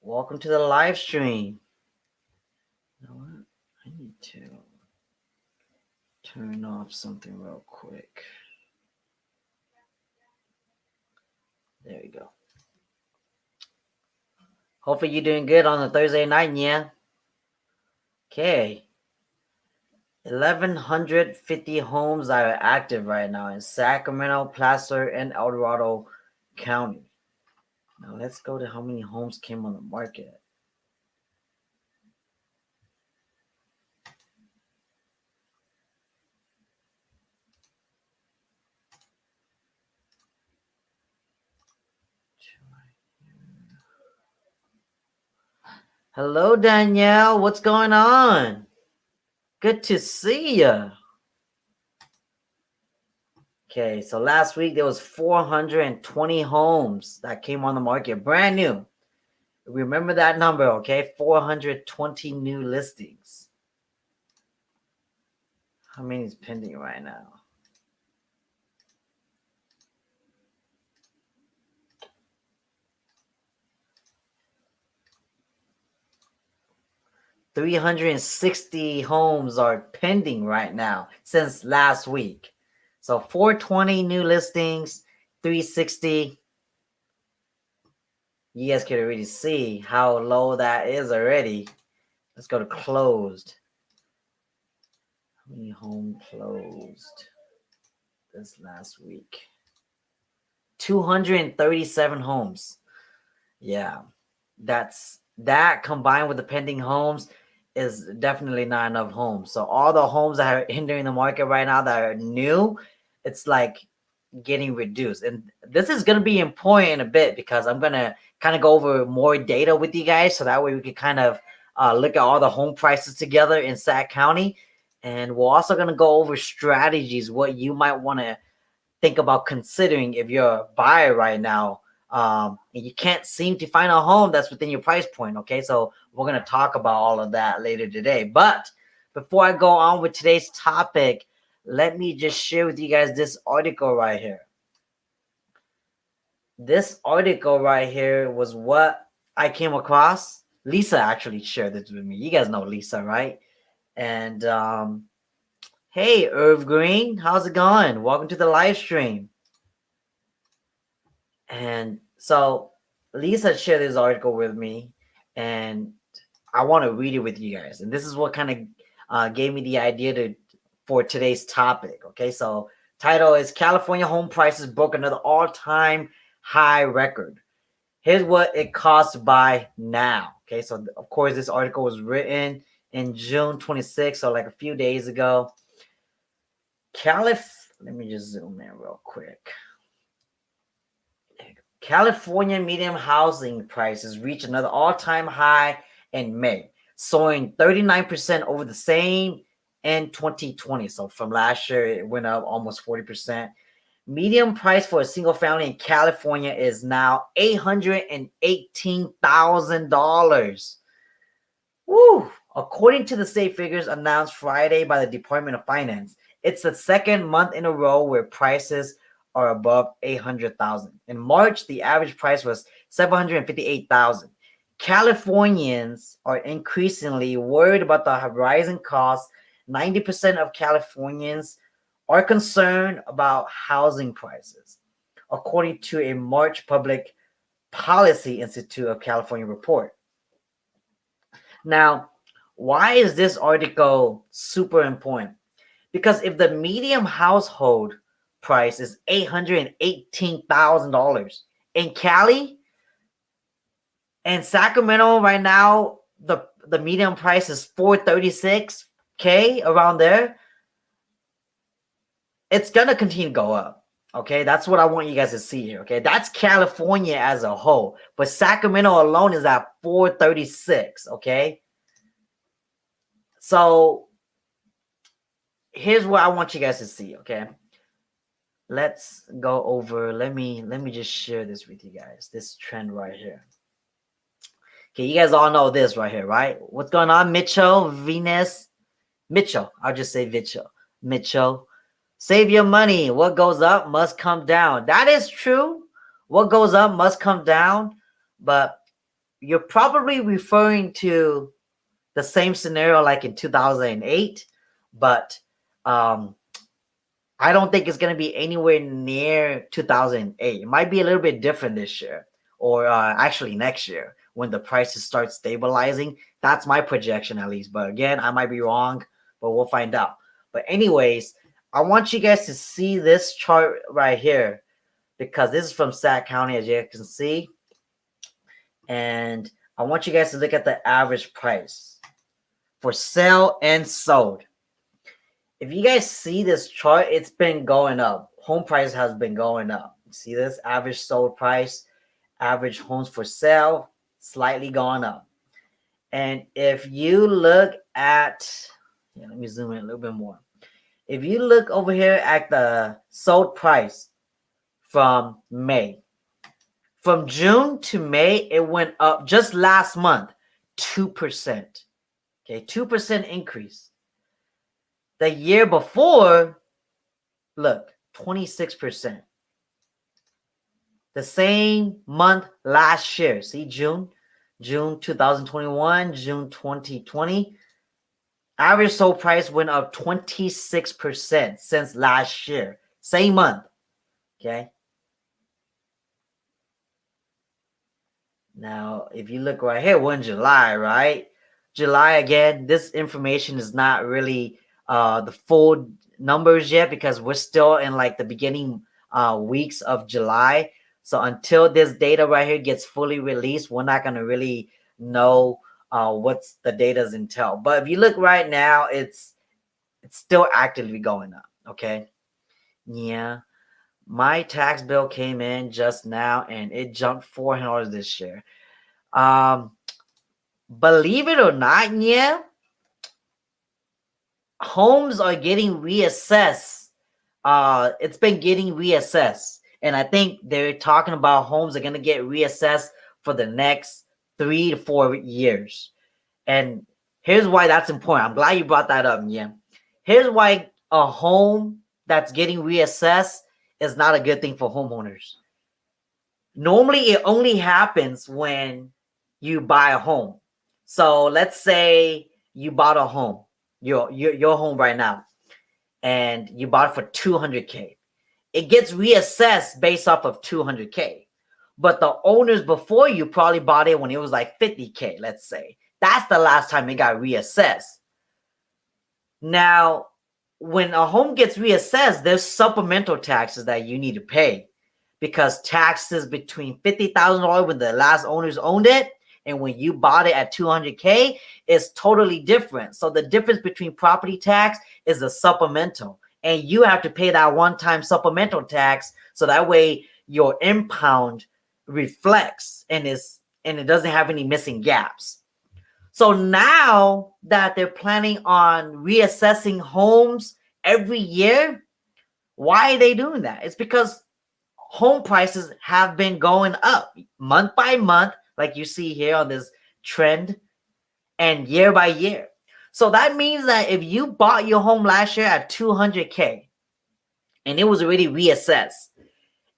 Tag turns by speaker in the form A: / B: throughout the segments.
A: Welcome to the live stream. You know what? I need to turn off something real quick. There we go. Hopefully you're doing good on a Thursday night, yeah? Okay. 1,150 homes are active right now in Sacramento, Placer, and El Dorado County. Now let's go to how many homes came on the market. Hello, Danielle. What's going on? Good to see you. Okay, so last week there was 420 homes that came on the market, brand new. Remember that number, okay? 420 new listings. How many is pending right now? $360 homes are pending right now since last week. So 420 new listings, 360. You guys can already see how low that is already. Let's go to closed. How many homes closed this last week? 237 homes. Yeah, that combined with the pending homes is definitely not enough homes. So all the homes that are hindering the market right now that are new, it's like getting reduced. And this is going to be important in a bit because I'm going to kind of go over more data with you guys so that way we can kind of look at all the home prices together in Sac County. And we're also going to go over strategies, what you might want to think about considering if you're a buyer right now. And you can't seem to find a home that's within your price point. Okay, so we're going to talk about all of that later today. But before I go on with today's topic, let me just share with you guys this article right here. This article right here was what I came across. Lisa actually shared this with me. You guys know Lisa, right? And hey, Irv Green, how's it going? Welcome to the live stream. And so Lisa shared this article with me, and I want to read it with you guys. And this is what kind of gave me the idea for today's topic. Okay, so title is California home prices broke another all-time high record. Here's what it costs to buy now. Okay, so of course this article was written in June 26th, so like a few days ago. Let me just zoom in real quick. California median housing prices reached another all-time high in May, soaring 39% over the same in 2020. So from last year, it went up almost 40%. Median price for a single family in California is now $818,000. Woo! According to the state figures announced Friday by the Department of Finance, it's the second month in a row where prices are above $800,000. In March, the average price was $758,000. Californians are increasingly worried about the rising costs. 90% of Californians are concerned about housing prices, according to a March Public Policy Institute of California report. Now, why is this article super important? Because if the median household price is $818,000 in Cali and Sacramento right now, the median price is $436K around there, it's gonna continue to go up. Okay, that's what I want you guys to see here. Okay, that's California as a whole, but Sacramento alone is at 436. Okay, so here's what I want you guys to see. Okay, let's go over. Let me just share this with you guys. This trend right here. Okay, you guys all know this right here, right? What's going on, Mitchell, Venus, Mitchell? I'll just say Mitchell. Save your money. What goes up must come down. That is true. What goes up must come down. But you're probably referring to the same scenario like in 2008, but I don't think it's going to be anywhere near 2008. It might be a little bit different this year, or actually next year when the prices start stabilizing. That's my projection at least. But again, I might be wrong, but we'll find out. But anyways, I want you guys to see this chart right here because this is from Sac County, as you can see. And I want you guys to look at the average price for sale and sold. If you guys see this chart, it's been going up. Home price has been going up. See this average sold price, average homes for sale, slightly gone up. And if you look at, let me zoom in a little bit more. If you look over here at the sold price from May, from June to May, it went up just last month, 2%. Okay, 2% increase. The year before, look, 26%. The same month last year, see June 2021, June 2020, average sold price went up 26% since last year, same month, okay? Now, if you look right here, we're in July, right? July, again, this information is not really the full numbers yet because we're still in like the beginning weeks of July. So until this data right here gets fully released, we're not going to really know what's the data's entail. But if you look right now, it's still actively going up, okay? Yeah. My tax bill came in just now and it jumped $400 this year. Believe it or not, yeah, homes are getting reassessed. It's been getting reassessed. And I think they're talking about homes are going to get reassessed for the next 3 to 4 years. And here's why that's important. I'm glad you brought that up, yeah. Here's why a home that's getting reassessed is not a good thing for homeowners. Normally, it only happens when you buy a home. So let's say you bought a home, your home right now, and you bought it for $200K. It gets reassessed based off of $200K. But the owners before you probably bought it when it was like $50K, let's say. That's the last time it got reassessed. Now, when a home gets reassessed, there's supplemental taxes that you need to pay because taxes between $50,000 when the last owners owned it and when you bought it at $200K is totally different. So the difference between property tax is the supplemental. And you have to pay that one-time supplemental tax so that way your impound reflects and it doesn't have any missing gaps. So now that they're planning on reassessing homes every year, why are they doing that? It's because home prices have been going up month by month, like you see here on this trend, and year by year. So that means that if you bought your home last year at $200K and it was already reassessed,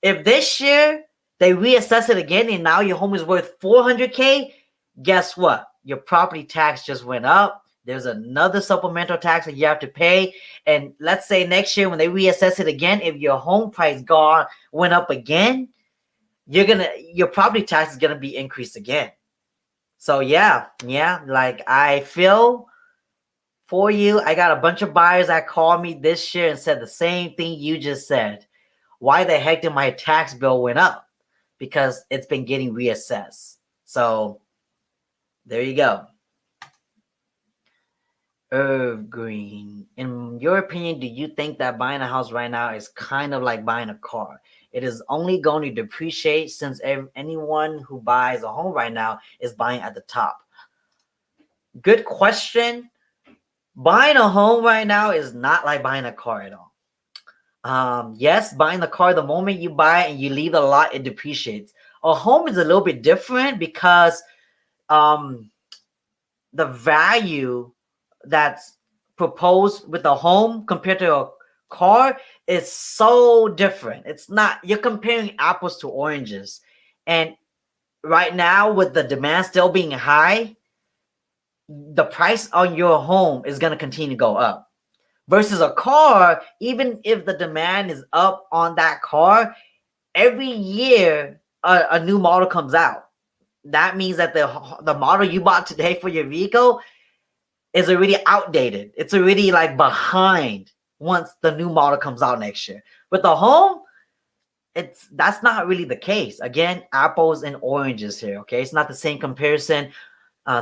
A: if this year they reassess it again and now your home is worth $400K, guess what? Your property tax just went up. There's another supplemental tax that you have to pay. And let's say next year when they reassess it again, if your home price went up again, your property tax is gonna be increased again. So yeah, like I feel for you. I got a bunch of buyers that called me this year and said the same thing you just said. Why the heck did my tax bill went up? Because it's been getting reassessed. So there you go. Irv Green, in your opinion, do you think that buying a house right now is kind of like buying a car? It is only going to depreciate since anyone who buys a home right now is buying at the top. Good question. Buying a home right now is not like buying a car at all. Yes, buying the car, the moment you buy it and you leave the lot, it depreciates. A home is a little bit different because the value that's proposed with a home compared to a car is so different. It's not, you're comparing apples to oranges. And right now with the demand still being high, the price on your home is going to continue to go up. Versus a car, even if the demand is up on that car, every year a new model comes out. That means that the model you bought today for your vehicle is already outdated. It's already like behind once the new model comes out next year. With the home, that's not really the case. Again, apples and oranges here. Okay, it's not the same comparison.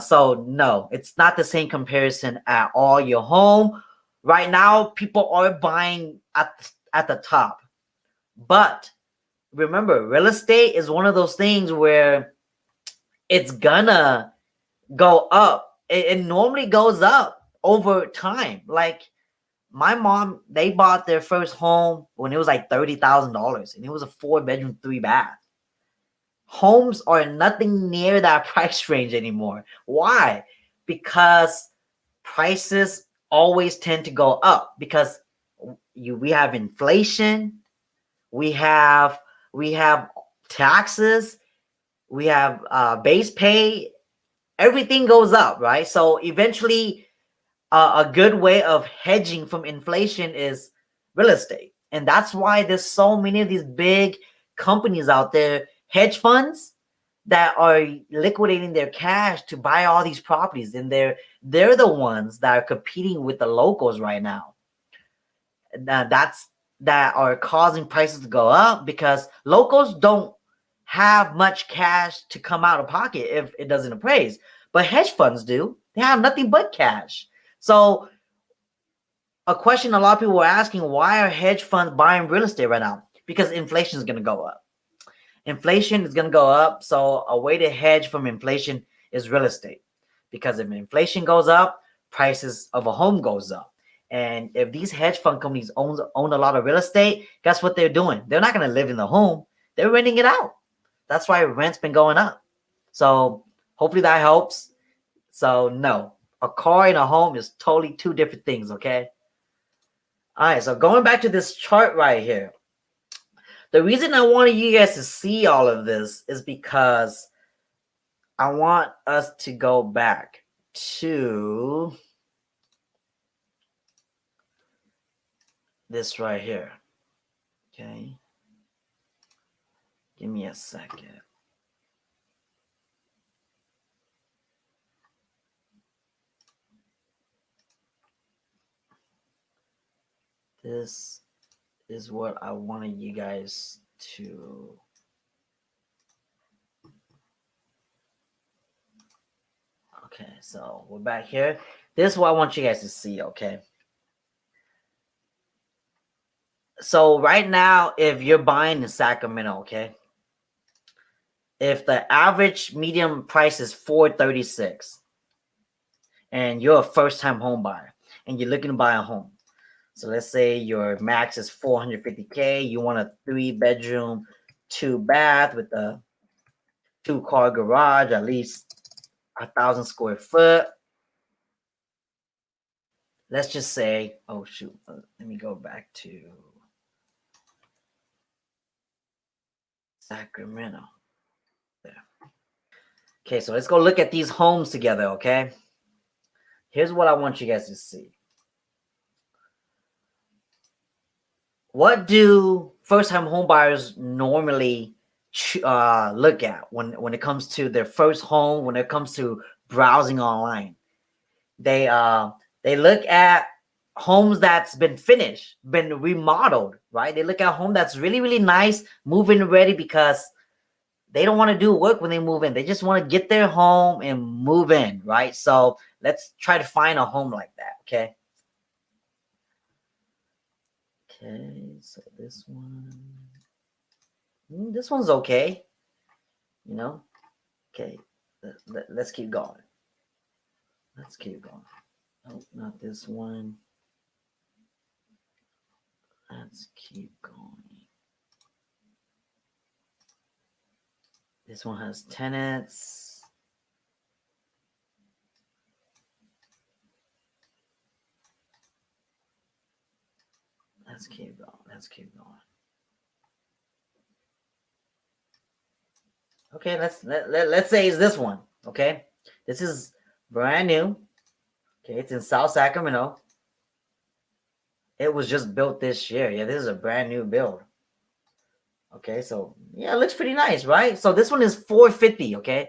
A: So no, it's not the same comparison at all. Your home right now, people are buying at the top, but remember, real estate is one of those things where it's gonna go up. It normally goes up over time. Like my mom, they bought their first home when it was like $30,000, and it was a 4-bedroom, 3-bath. Homes are nothing near that price range anymore. Why? Because prices always tend to go up because we have inflation, we have we have taxes, we have base pay, everything goes up, right? So eventually a good way of hedging from inflation is real estate. And that's why there's so many of these big companies out there, hedge funds that are liquidating their cash to buy all these properties, and they're the ones that are competing with the locals right now. That's that are causing prices to go up because locals don't have much cash to come out of pocket if it doesn't appraise, but hedge funds do. They have nothing but cash. So a question a lot of people are asking, why are hedge funds buying real estate right now? Because inflation is going to go up. Inflation is going to go up. So a way to hedge from inflation is real estate. Because if inflation goes up, prices of a home goes up. And if these hedge fund companies own a lot of real estate, guess what they're doing? They're not going to live in the home. They're renting it out. That's why rent's been going up. So hopefully that helps. So no, a car and a home is totally two different things, okay? All right, so going back to this chart right here, the reason I wanted you guys to see all of this is because I want us to go back to this right here. Okay. Give me a second. This is what I wanted you guys to. Okay, so we're back here. This is what I want you guys to see, okay? So right now, if you're buying in Sacramento, okay, if the average medium price is $436, and you're a first-time home buyer, and you're looking to buy a home, so let's say your max is $450K, you want a 3-bedroom, 2-bath with a 2-car garage, at least 1,000 square foot. Let's just say, oh shoot, let me go back to Sacramento. There. Okay, so let's go look at these homes together, okay? Here's what I want you guys to see. What do first-time home buyers normally look at when it comes to their first home, when it comes to browsing online? They look at homes that's been finished, been remodeled, right? They look at a home that's really, really nice, move-in ready, because they don't want to do work when they move in. They just want to get their home and move in, right? So let's try to find a home like that, okay? Okay, so this one's okay, you know? Okay, let's keep going. Let's keep going. Oh, not this one. Let's keep going. This one has tenants. Let's keep going. Let's keep going. Okay, let's say it's this one. Okay, this is brand new. Okay, it's in South Sacramento. It was just built this year. Yeah, this is a brand new build. Okay, so yeah, it looks pretty nice, right? So this one is 450. Okay,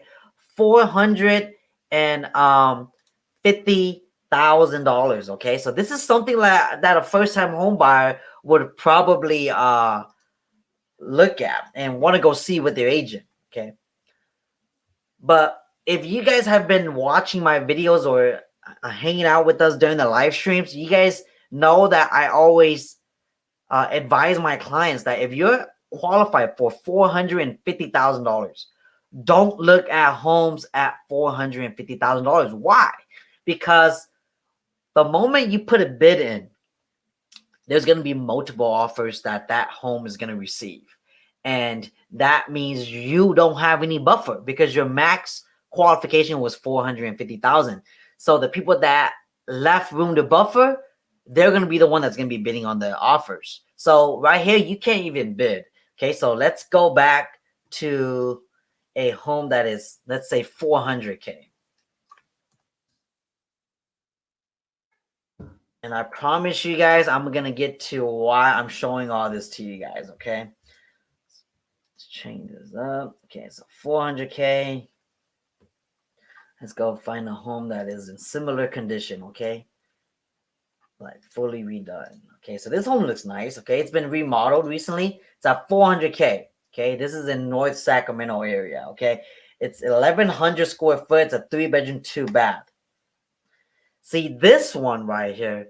A: $450,000. Okay, so this is something like that a first-time home buyer would probably look at and want to go see with their agent. Okay, but if you guys have been watching my videos or hanging out with us during the live streams, you guys know that I always advise my clients that if you're qualified for $450,000, don't look at homes at $450,000. Why? Because the moment you put a bid in, there's going to be multiple offers that home is going to receive. And that means you don't have any buffer because your max qualification was 450,000. So the people that left room to buffer, they're going to be the one that's going to be bidding on the offers. So right here, you can't even bid. Okay, so let's go back to a home that is, let's say, 400K. And I promise you guys, I'm going to get to why I'm showing all this to you guys, okay? Let's change this up. Okay, so 400K. Let's go find a home that is in similar condition, okay? Like fully redone. Okay, so this home looks nice, okay? It's been remodeled recently. It's at 400K, okay? This is in North Sacramento area, okay? It's 1,100 square foot. It's a 3-bedroom, 2-bath. See, this one right here,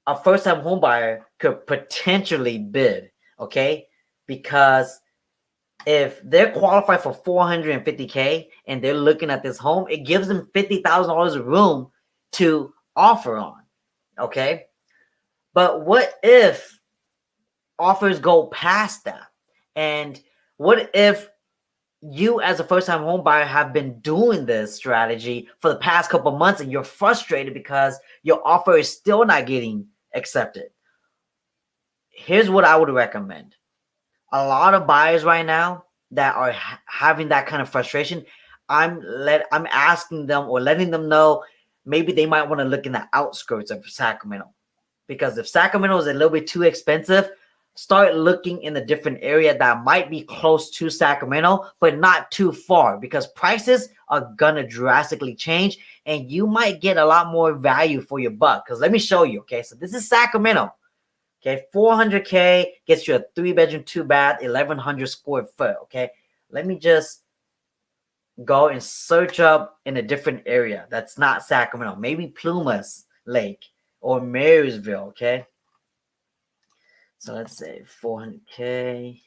A: a first-time home buyer could potentially bid, okay? Because if they're qualified for 450K and they're looking at this home, it gives them $50,000 of room to offer on, okay? But what if offers go past that? And what if you as a first-time home buyer have been doing this strategy for the past couple months and you're frustrated because your offer is still not getting accepted? Here's what I would recommend. A lot of buyers right now that are having that kind of frustration, I'm asking them or letting them know maybe they might want to look in the outskirts of Sacramento. Because if Sacramento is a little bit too expensive, start looking in a different area that might be close to Sacramento, but not too far, because prices are gonna drastically change and you might get a lot more value for your buck. Because let me show you, okay? So this is Sacramento. Okay, 400K gets you a 3-bedroom, 2-bath, 1,100 square foot. Okay, let me just go and search up in a different area that's not Sacramento, maybe Plumas Lake or Marysville. Okay, so let's say 400K,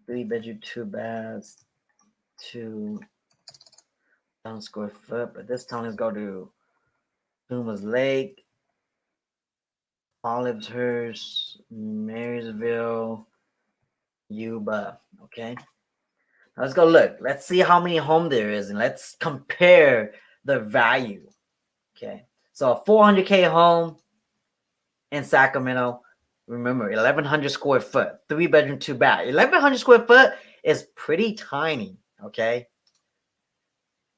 A: 3-bedroom, 2-baths, 2,000 square foot. But this time let's go to Plumas Lake, Olivehurst, Marysville, Yuba. Okay. Let's go look. Let's see how many home there is and let's compare the value. Okay. So a 400K home in Sacramento, remember 1,100 square foot, 3-bedroom, 2-bath. 1,100 square foot is pretty tiny. Okay.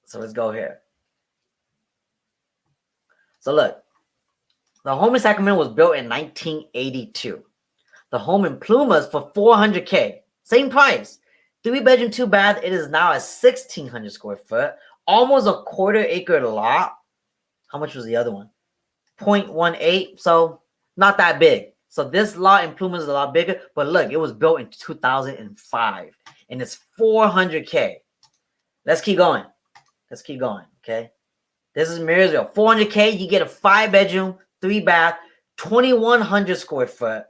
A: So let's go here. So look, the home in Sacramento was built in 1982. The home in Plumas for 400K, same price. 3-bedroom, 2-bath. It is now a 1,600 square foot, almost a quarter-acre lot. How much was the other one? 0.18. So not that big. So this lot in Plumas is a lot bigger. But look, it was built in 2005, and it's 400K. Let's keep going. Let's keep going. Okay. This is Marysville. 400K. You get a 5-bedroom, 3-bath, 2,100 square foot.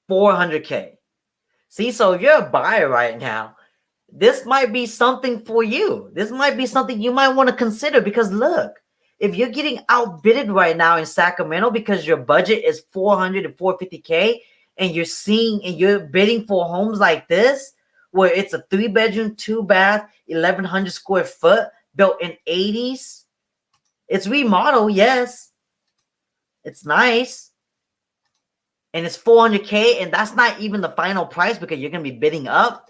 A: 400K. See, so if you're a buyer right now, this might be something for you. This might be something you might want to consider, because look, if you're getting outbidded right now in Sacramento because your budget is 400 to 450K and you're seeing and you're bidding for homes like this, where it's a 3-bedroom, 2-bath, 1,100 square foot, built in 80s. It's remodeled, yes. It's nice. And it's 400K, and that's not even the final price because you're going to be bidding up.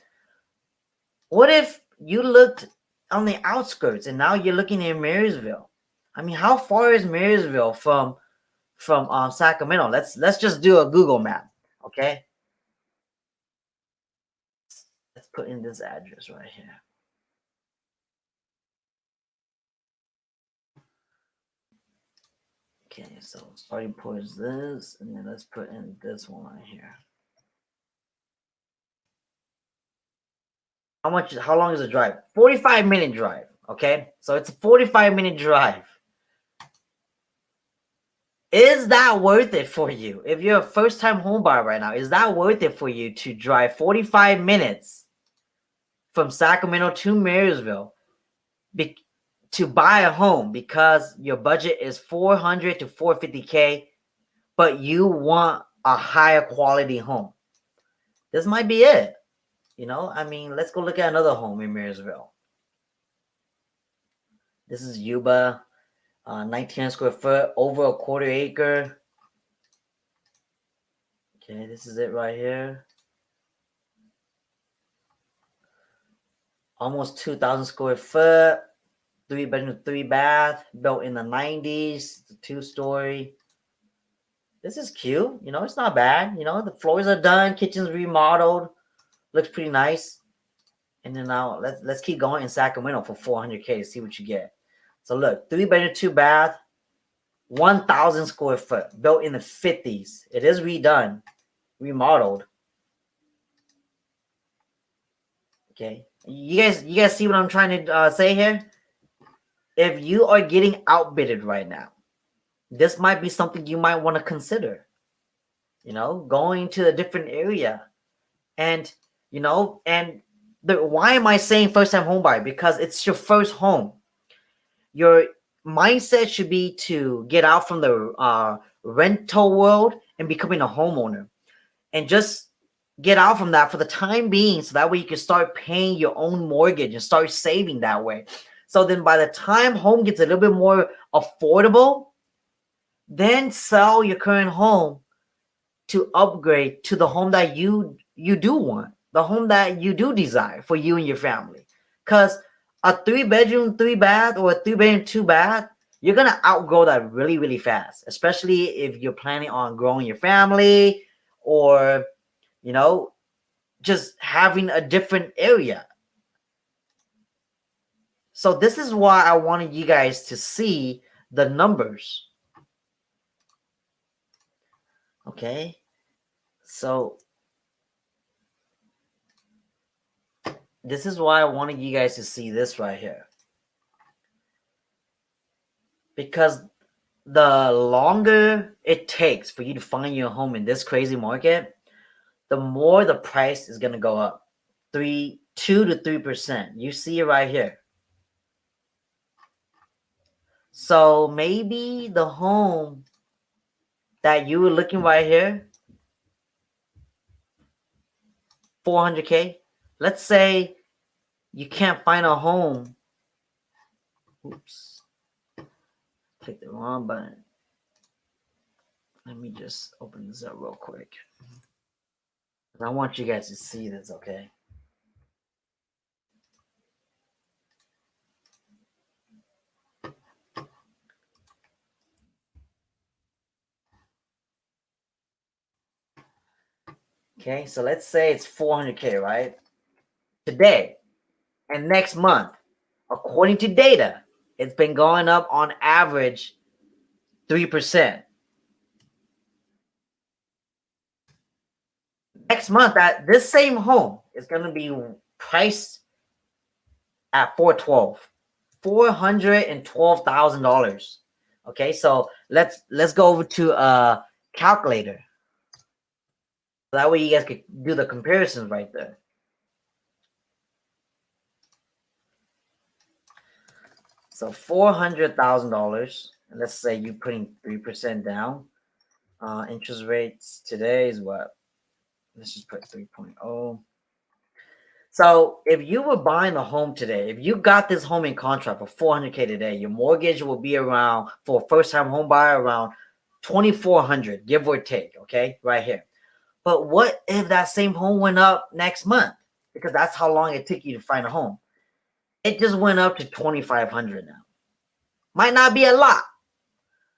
A: What if you looked on the outskirts and now you're looking in Marysville? I mean, how far is Marysville from Sacramento? Let's just do a Google map, okay? Let's put in this address right here. Okay, so starting point is this, and then let's put in this one right here. How long is the drive? 45-minute drive. Okay, so it's a 45-minute drive. Is that worth it for you? If you're a first-time homebuyer right now, is that worth it for you to drive 45 minutes from Sacramento to Marysville to buy a home because your budget is 400 to 450K, but you want a higher quality home? This might be it. You know, I mean, let's go look at another home in Marysville. This is Yuba, 19 square foot, over a quarter acre. Okay, this is it right here. Almost 2,000 square foot, 3-bedroom, 3-bath, built in the 90s, 2-story. This is cute. You know, it's not bad. You know, the floors are done, kitchen's remodeled, looks pretty nice. And then now let's keep going in Sacramento for 400K to see what you get. So look, 3-bedroom, 2-bath, 1,000 square foot, built in the 50s. It is redone, remodeled. Okay, you guys see what I'm trying to say here? If you are getting outbidded right now, this might be something you might want to consider. You know, going to a different area, and you know, and why am I saying first-time home buyer? Because it's your first home. Your mindset should be to get out from the rental world and becoming a homeowner, and just get out from that for the time being, so that way you can start paying your own mortgage and start saving that way. So then by the time home gets a little bit more affordable, then sell your current home to upgrade to the home that you do want, the home that you do desire for you and your family. Because a 3-bedroom, 3-bath, or a 3-bedroom, 2-bath, you're going to outgrow that really, really fast, especially if you're planning on growing your family, or, you know, just having a different area. So this is why I wanted you guys to see the numbers. Okay, so this is why I wanted you guys to see this right here. Because the longer it takes for you to find your home in this crazy market, the more the price is going to go up. 2 to 3%. You see it right here. So maybe the home that you were looking right here, 400K. Let's say you can't find a home. Oops. Click the wrong button. Let me just open this up real quick. I want you guys to see this, okay? Okay, so let's say it's 400K, right? Today and next month, according to data, it's been going up on average 3%. Next month, this same home is going to be priced at $412,000. Okay, so let's go over to a calculator. That way you guys could do the comparisons right there. So $400,000. Let's say you're putting 3% down. Interest rates today is what? Let's just put 3.0. So if you were buying a home today, if you got this home in contract for 400K today, your mortgage will be around, for a first-time home buyer, around 2,400, give or take. Okay, right here. But what if that same home went up next month? because that's how long it took you to find a home. It just went up to $2,500 now. Might not be a lot,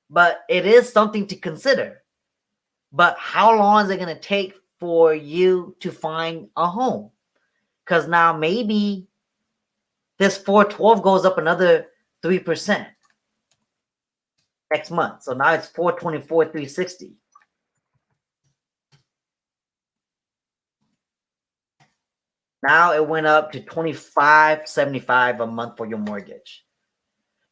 A: but it is something to consider. But how long is it going to take for you to find a home? Because now maybe this 412 goes up another 3% next month. So now it's 424, 360. Now it went up to $25.75 a month for your mortgage.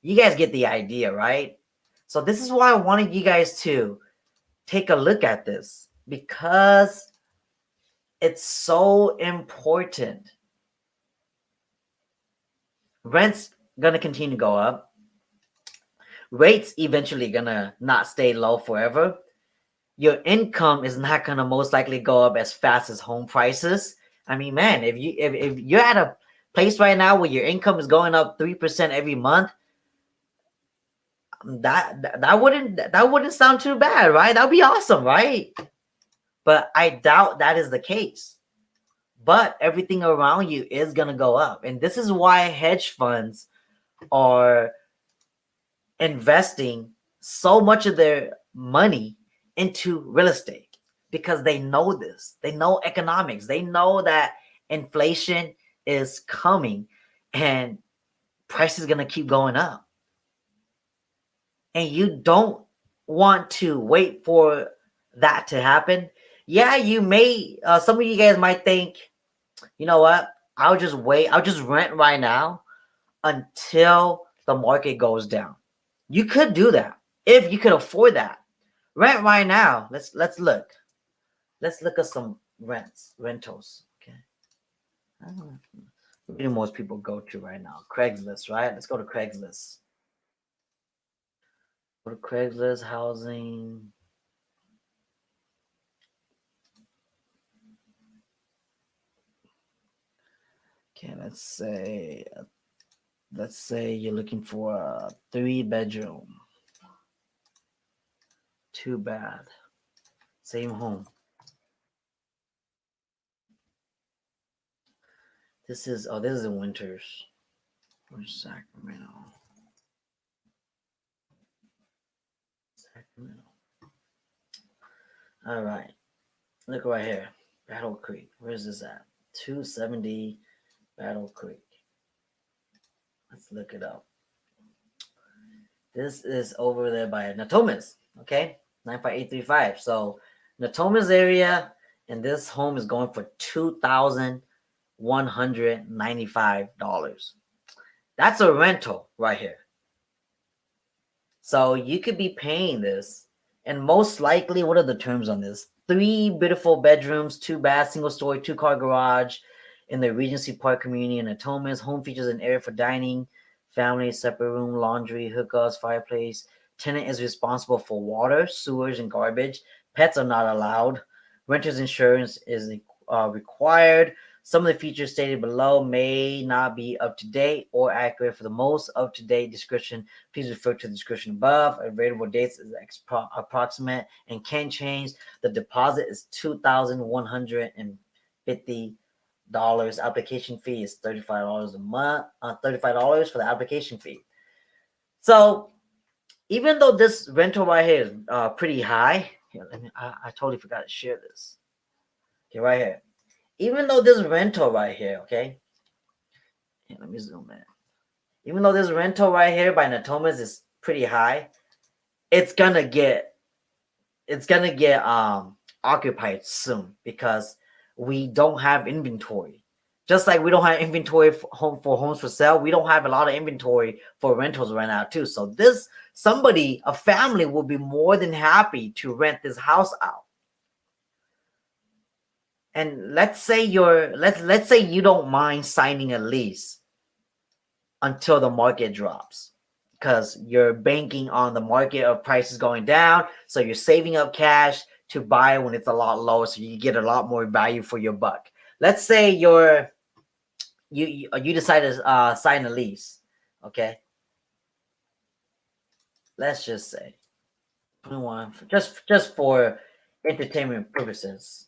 A: You guys get the idea, right? So this is why I wanted you guys to take a look at this, because it's so important. Rent's gonna continue to go up. Rates eventually gonna not stay low forever. Your income is not gonna most likely go up as fast as home prices. I mean, man, if you're at a place right now where your income is going up 3% every month, that wouldn't sound too bad, right? That'd be awesome, right? But I doubt that is the case. But everything around you is gonna go up, and this is why hedge funds are investing so much of their money into real estate, because they know this. They know economics. They know that inflation is coming and price is going to keep going up. And you don't want to wait for that to happen. Yeah, you may, some of you guys might think, you know what? I'll just wait. I'll just rent right now until the market goes down. You could do that if you could afford that. Rent right now. Let's look. Let's look at some rentals. Okay. What do most people go to right now? Craigslist, right? Let's go to Craigslist. Go to Craigslist housing. Okay, let's say you're looking for a 3-bedroom, 2-bath, same home. This is in Winters. Where's Sacramento? Sacramento. All right. Look right here. Battle Creek. Where's this at? 270 Battle Creek. Let's look it up. This is over there by Natomas. Okay. 95835. So Natomas area, and this home is going for $2,195. That's a rental right here. So you could be paying this, and most likely, what are the terms on this? 3 beautiful bedrooms, 2 baths, single story, 2-car garage in the Regency Park community in Natomas. Home features an area for dining, family, separate room, laundry, hookups, fireplace. Tenant is responsible for water, sewers, and garbage. Pets are not allowed. Renter's insurance is required. Some of the features stated below may not be up to date or accurate. For the most up to date description, please refer to the description above. Available dates is approximate and can change. The deposit is $2,150. Application fee is $35 a month. $35 for the application fee. So even though this rental right here is pretty high, here, I totally forgot to share this. Okay, right here. Even though this rental right here, okay, yeah, let me zoom in. Even though this rental right here by Natomas is pretty high, it's gonna get occupied soon, because we don't have inventory. Just like we don't have inventory for homes for sale, we don't have a lot of inventory for rentals right now too. So a family will be more than happy to rent this house out. And let's say you don't mind signing a lease until the market drops, because you're banking on the market of prices going down. So you're saving up cash to buy when it's a lot lower, so you get a lot more value for your buck. Let's say you decide to sign a lease, okay? Let's just say 21, just for entertainment purposes.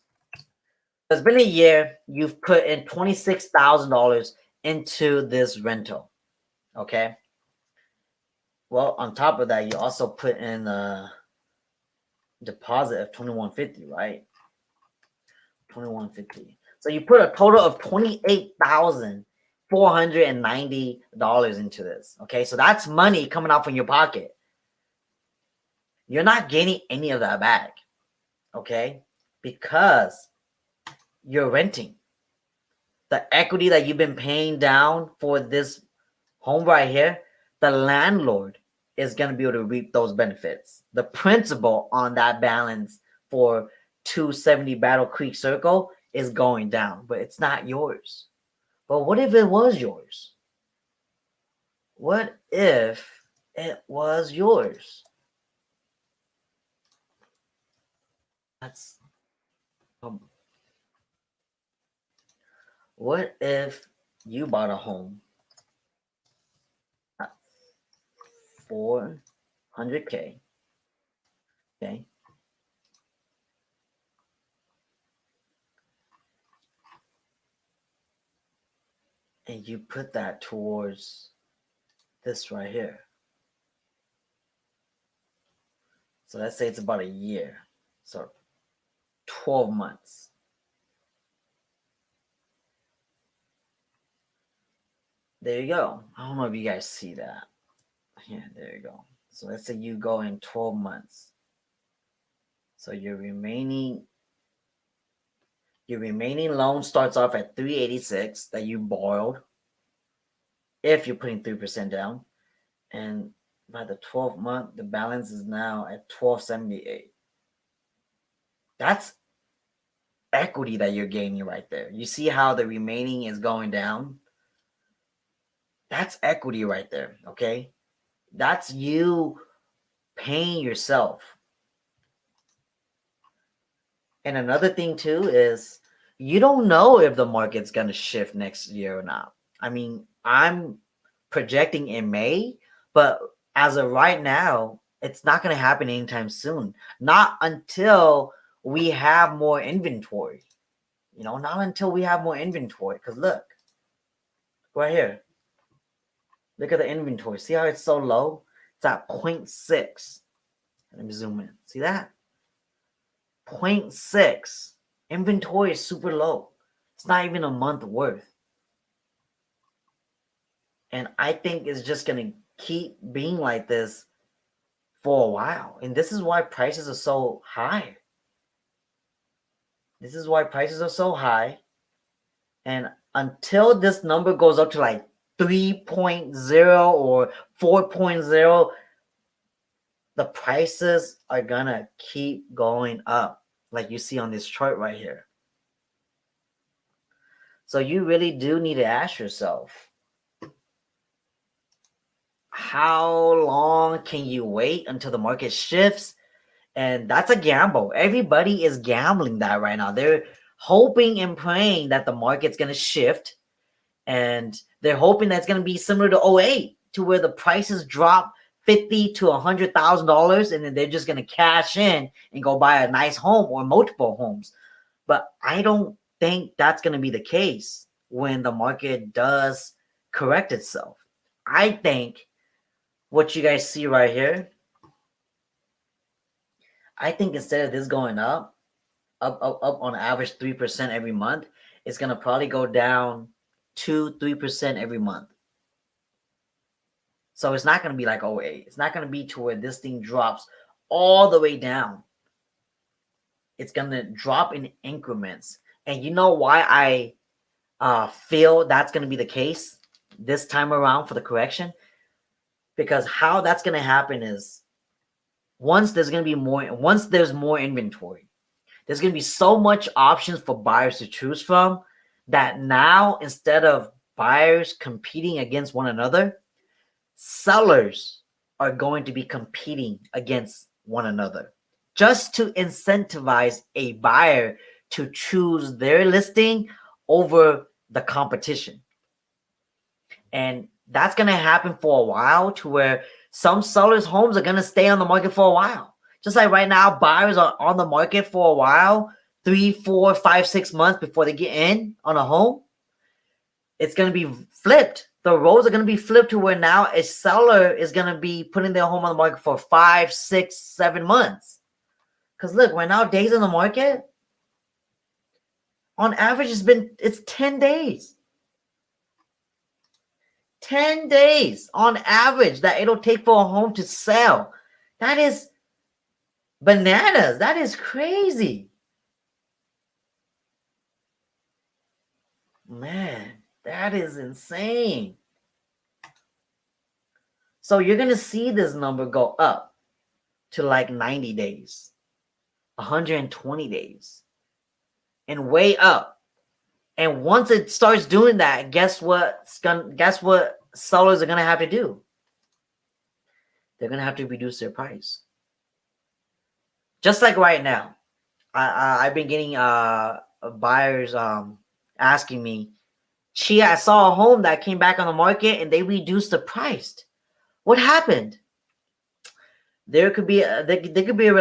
A: It's been a year. You've put in $26,000 into this rental. Okay. Well, on top of that, you also put in a deposit of $2,150, right? $2,150. So you put a total of $28,490 into this. Okay, so that's money coming out from your pocket. You're not getting any of that back. Okay, because you're renting. The equity that you've been paying down for this home right here, the landlord is going to be able to reap those benefits. The principal on that balance for 270 Battle Creek Circle is going down, but it's not yours. But what if it was yours? What if it was yours? That's what if you bought a home at 400K? Okay. And you put that towards this right here. So let's say it's about a year. So 12 months. There you go. I don't know if you guys see that. Yeah, there you go. So let's say you go in 12 months. So your remaining loan starts off at 386 that you borrowed if you're putting 3% down. And by the 12th month, the balance is now at 1278. That's equity that you're gaining right there. You see how the remaining is going down? That's equity right there, okay? That's you paying yourself. And another thing too is you don't know if the market's going to shift next year or not. I mean, I'm projecting in May, but as of right now, it's not going to happen anytime soon. Not until we have more inventory. You know, not until we have more inventory. Because look, right here. Look at the inventory. See how it's so low? It's at 0.6. Let me zoom in. See that? 0.6. Inventory is super low. It's not even a month worth. And I think it's just going to keep being like this for a while. And this is why prices are so high. This is why prices are so high. And until this number goes up to like 3.0 or 4.0, the prices are gonna keep going up, like you see on this chart right here. So you really do need to ask yourself, how long can you wait until the market shifts? And that's a gamble. Everybody is gambling that right now. They're hoping and praying that the market's gonna shift, and they're hoping that's gonna be similar to '08, to where the prices drop $50,000 to $100,000, and then they're just gonna cash in and go buy a nice home or multiple homes. But I don't think that's gonna be the case when the market does correct itself. I think what you guys see right here, I think instead of this going up on average 3% every month, it's gonna probably go down 2-3% every month. So it's not going to be like '08. It's not going to be to where this thing drops all the way down. It's going to drop in increments. And you know why I feel that's going to be the case this time around for the correction? Because how that's going to happen is once there's more inventory, there's going to be so much options for buyers to choose from that now, instead of buyers competing against one another, sellers are going to be competing against one another just to incentivize a buyer to choose their listing over the competition. And that's going to happen for a while, to where some sellers' homes are going to stay on the market for a while. Just like right now, buyers are on the market for a while 3, 4, 5, 6 months before they get in on a home, it's going to be flipped. The roles are going to be flipped to where now a seller is going to be putting their home on the market for 5, 6, 7 months. Because look, right now, days on the market, on average, it's 10 days. 10 days on average that it'll take for a home to sell. That is bananas. That is crazy. Man, that is insane. So you're going to see this number go up to like 90 days, 120 days, and way up. And once it starts doing that, guess what sellers are going to have to do? They're going to have to reduce their price. Just like right now, I've been getting buyers asking me, Chia, I saw a home that came back on the market and they reduced the price. What happened? There could be a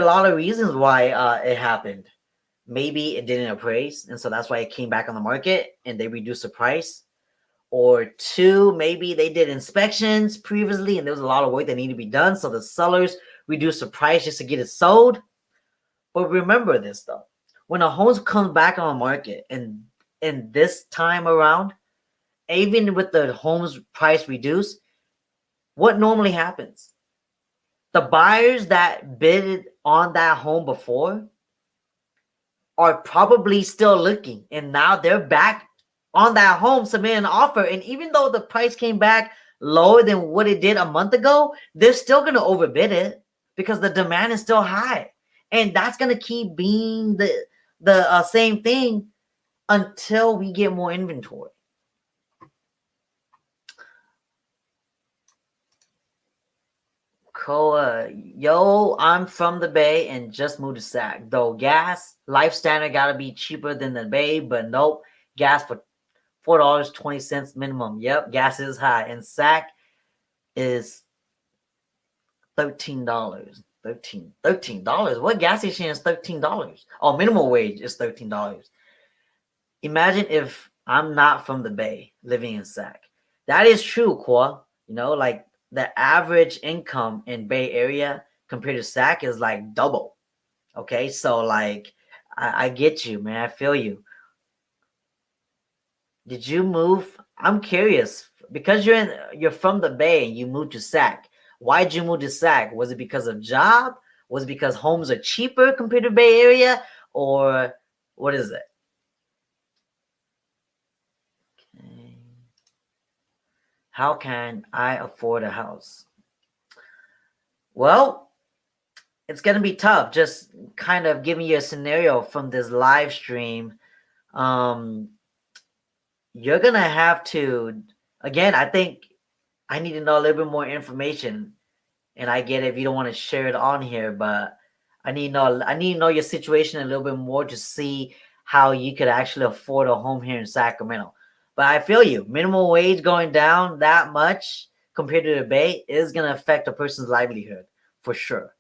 A: lot of reasons why it happened. Maybe it didn't appraise, and so that's why it came back on the market and they reduced the price. Or 2, maybe they did inspections previously and there was a lot of work that needed to be done, so the sellers reduced the price just to get it sold. But remember this though, when a home comes back on the market and in this time around, even with the home's price reduced, what normally happens? The buyers that bid on that home before are probably still looking, and now they're back on that home submitting an offer. And even though the price came back lower than what it did a month ago, they're still going to overbid it because the demand is still high. And that's going to keep being the same thing until we get more inventory. Yo, I'm from the Bay and just moved to Sac. Though gas, life standard gotta be cheaper than the Bay, but nope, gas for $4.20 minimum. Yep, gas is high. And Sac is $13. $13. What gas station is $13? Oh, minimum wage is $13. Imagine if I'm not from the Bay, living in Sac. That is true, Kwa. You know, like the average income in Bay Area compared to Sac is like double. Okay, so like I get you, man. I feel you. Did you move? I'm curious because you're from the Bay and you moved to Sac. Why did you move to Sac? Was it because of job? Was it because homes are cheaper compared to Bay Area, or what is it? Okay. How can I afford a house? Well, it's gonna be tough. Just kind of giving you a scenario from this live stream. You're gonna have to, again, I think I need to know a little bit more information. And I get it if you don't want to share it on here, but I need to know your situation a little bit more to see how you could actually afford a home here in Sacramento. But I feel you. Minimum wage going down that much compared to the Bay is gonna affect a person's livelihood for sure.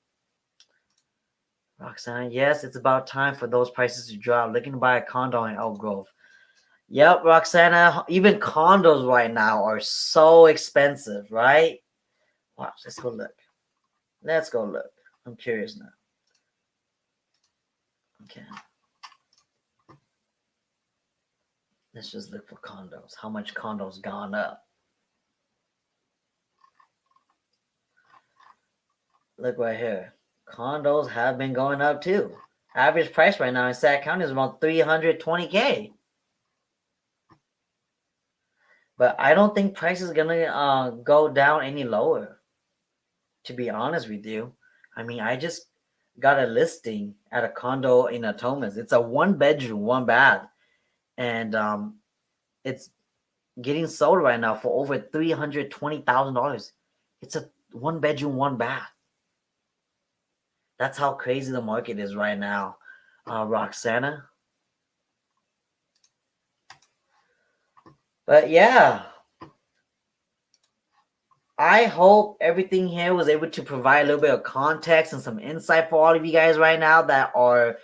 A: Roxanne, yes, it's about time for those prices to drop. Looking to buy a condo in Elk Grove. Yep, Roxana, even condos right now are so expensive, right? Wow, let's go look. Let's go look. I'm curious now. Okay. Let's just look for condos. How much condos gone up? Look right here. Condos have been going up too. Average price right now in Sac County is around $320K. But I don't think price is gonna go down any lower. To be honest with you, I mean, I just got a listing at a condo in Atomas. It's a 1-bedroom, 1-bath, and it's getting sold right now for over $320,000. It's a 1-bedroom, 1-bath. That's how crazy the market is right now, Roxana. But yeah, I hope everything here was able to provide a little bit of context and some insight for all of you guys right now that are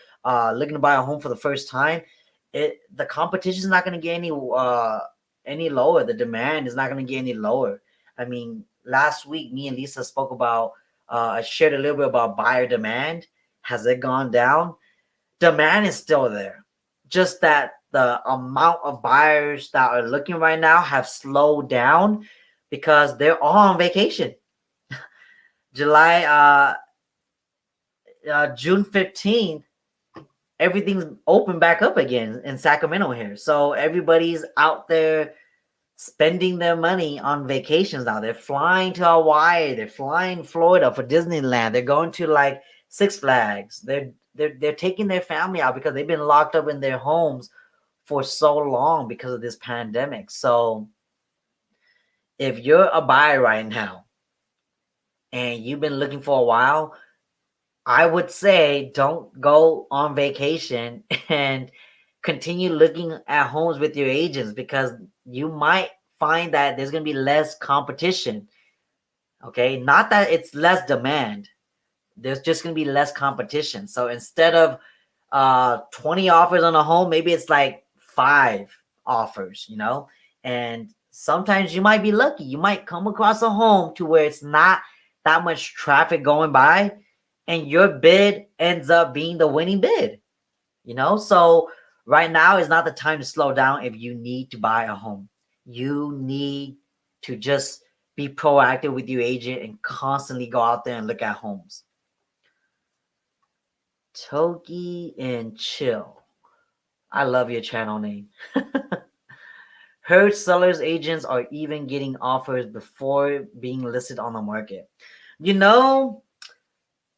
A: looking to buy a home for the first time, the competition is not going to get any lower. The demand is not going to get any lower. I mean, last week me and Lisa spoke about. I shared a little bit about buyer demand. Has it gone down? Demand is still there. Just that the amount of buyers that are looking right now have slowed down because they're all on vacation. July, June 15th, everything's open back up again in Sacramento here. So everybody's out there spending their money on vacations now. They're flying to Hawaii, they're flying Florida for Disneyland, they're going to like Six Flags. They're taking their family out because they've been locked up in their homes for so long because of this pandemic. So if you're a buyer right now and you've been looking for a while, I would say don't go on vacation and continue looking at homes with your agents because you might find that there's going to be less competition. Okay, not that it's less demand, there's just going to be less competition. So instead of 20 offers on a home, maybe it's like 5 offers, and sometimes you might be lucky. You might come across a home to where it's not that much traffic going by and your bid ends up being the winning bid. So right now is not the time to slow down. If you need to buy a home, you need to just be proactive with your agent and constantly go out there and look at homes. Toki and Chill, I love your channel name. Heard sellers agents are even getting offers before being listed on the market.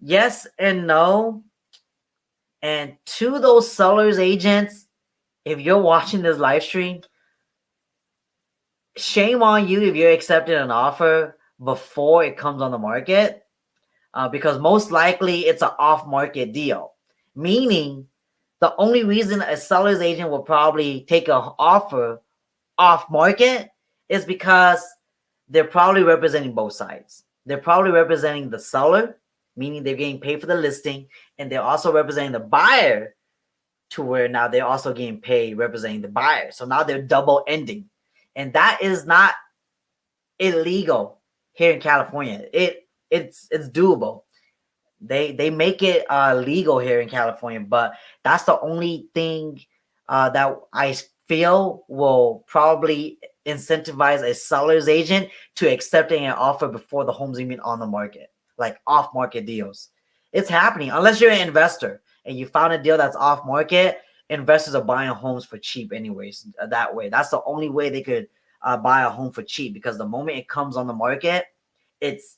A: Yes and no. And to those sellers agents, if you're watching this live stream, shame on you if you're accepting an offer before it comes on the market, because most likely it's an off-market deal. Meaning, the only reason a seller's agent will probably take an offer off-market is because they're probably representing both sides. They're probably representing the seller, meaning they're getting paid for the listing, and they're also representing the buyer to where now they're also getting paid representing the buyer. So now they're double ending. And that is not illegal here in California. It's doable. They make it legal here in California, but that's the only thing that I feel will probably incentivize a seller's agent to accepting an offer before the home's even on the market, like off-market deals. It's happening. Unless you're an investor and you found a deal that's off-market, investors are buying homes for cheap anyways. That way, that's the only way they could buy a home for cheap, because the moment it comes on the market, it's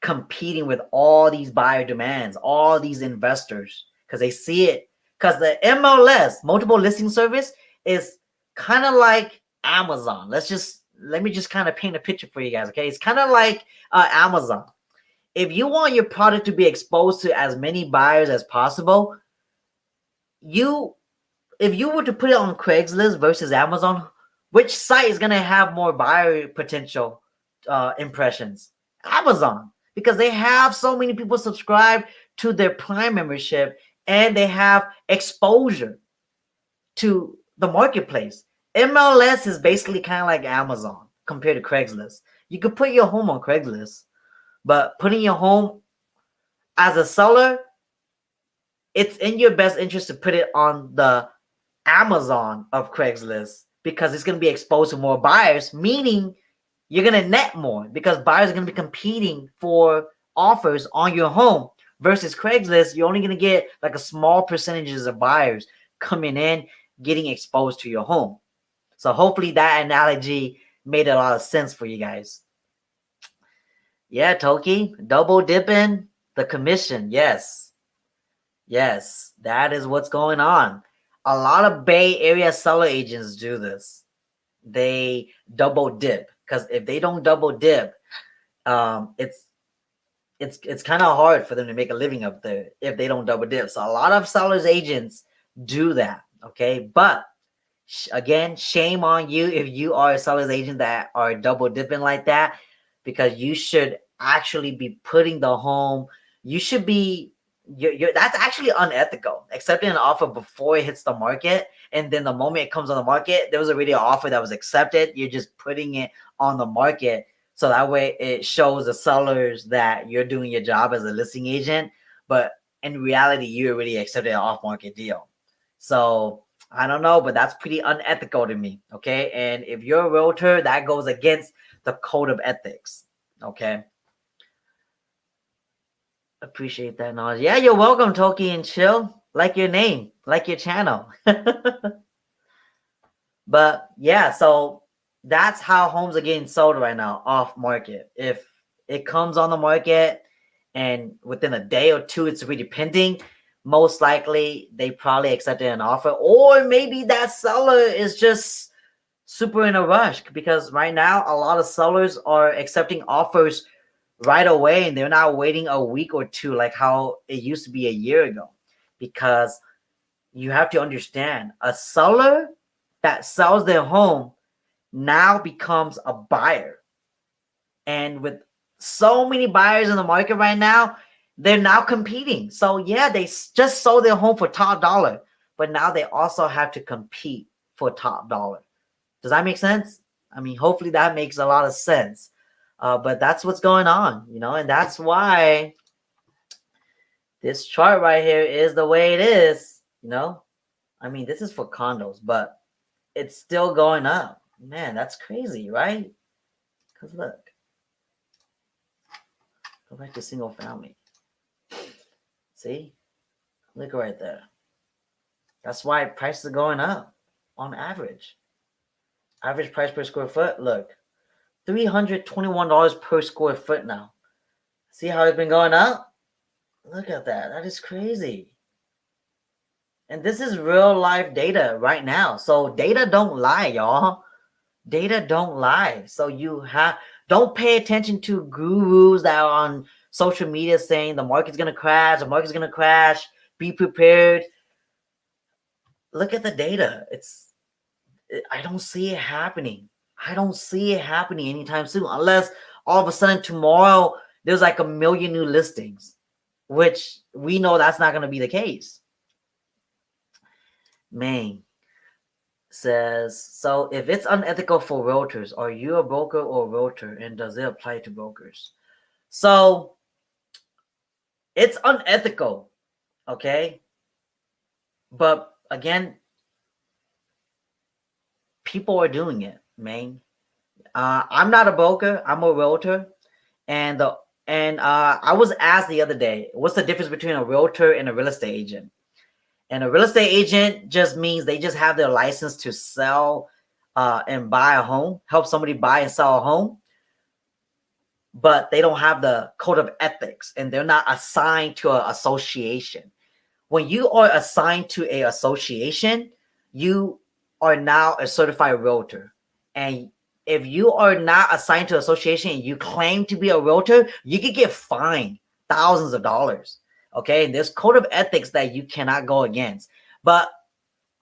A: competing with all these buyer demands, all these investors, because they see it. Because the MLS, multiple listing service, is kind of like Amazon. Let me just kind of paint a picture for you guys. Okay, it's kind of like Amazon. If you want your product to be exposed to as many buyers as possible, if you were to put it on Craigslist versus Amazon, which site is going to have more buyer potential impressions? Amazon, because they have so many people subscribe to their Prime membership and they have exposure to the marketplace. MLS is basically kind of like Amazon compared to Craigslist. You could put your home on Craigslist, but putting your home as a seller, it's in your best interest to put it on the Amazon of Craigslist, because it's going to be exposed to more buyers, meaning you're going to net more because buyers are going to be competing for offers on your home. Versus Craigslist, you're only going to get like a small percentages of buyers coming in, getting exposed to your home. So hopefully that analogy made a lot of sense for you guys. Yeah, Toki, double dipping the commission. Yes, that is what's going on. A lot of Bay Area seller agents do this. They double dip, because if they don't double dip, it's kind of hard for them to make a living up there if they don't double dip. So a lot of sellers agents do that. Okay, but again, shame on you if you are a seller's agent that are double dipping like that, because you should actually be putting the home. You should be that's actually unethical. Accepting an offer before it hits the market, and then the moment it comes on the market, there was already an offer that was accepted. You're just putting it on the market, so that way it shows the sellers that you're doing your job as a listing agent. But in reality, you already accepted an off-market deal. So I don't know, but that's pretty unethical to me. Okay, and if you're a realtor, that goes against the code of ethics. Okay. Appreciate that knowledge. Yeah, you're welcome, Toki and Chill. Like your name, like your channel. But yeah, so that's how homes are getting sold right now, off market. If it comes on the market and within a day or two it's already pending, most likely they probably accepted an offer, or maybe that seller is just super in a rush, because right now a lot of sellers are accepting offers right away, and they're not waiting a week or two like how it used to be a year ago. Because you have to understand, a seller that sells their home now becomes a buyer. And with so many buyers in the market right now, they're now competing. So yeah, they just sold their home for top dollar, but now they also have to compete for top dollar. Does that make sense? I mean, hopefully that makes a lot of sense. But that's what's going on, and that's why this chart right here is the way it is. I mean, this is for condos, but it's still going up. Man, that's crazy, right? Because look, go back to single family. See? Look right there. That's why prices are going up on average. Average price per square foot, look, $321 per square foot now. See how it's been going up? Look at that. That is crazy. And this is real life data right now. So data don't lie, y'all. Data don't lie. So don't pay attention to gurus that are on social media saying the market's gonna crash, be prepared. Look at the data. I don't see it happening. I don't see it happening anytime soon, unless all of a sudden tomorrow there's like a million new listings, which we know that's not gonna be the case. Maine says, so if it's unethical for realtors, are you a broker or a realtor, and does it apply to brokers? So it's unethical, okay? But again, people are doing it, man. I'm not a broker, I'm a realtor. And I was asked the other day, what's the difference between a realtor and a real estate agent? And a real estate agent just means they just have their license to sell and buy a home, help somebody buy and sell a home, but they don't have the code of ethics, and they're not assigned to an association. When you are assigned to an association, you are now a certified realtor. And if you are not assigned to an association and you claim to be a realtor, you could get fined thousands of dollars. Okay, and there's code of ethics that you cannot go against. But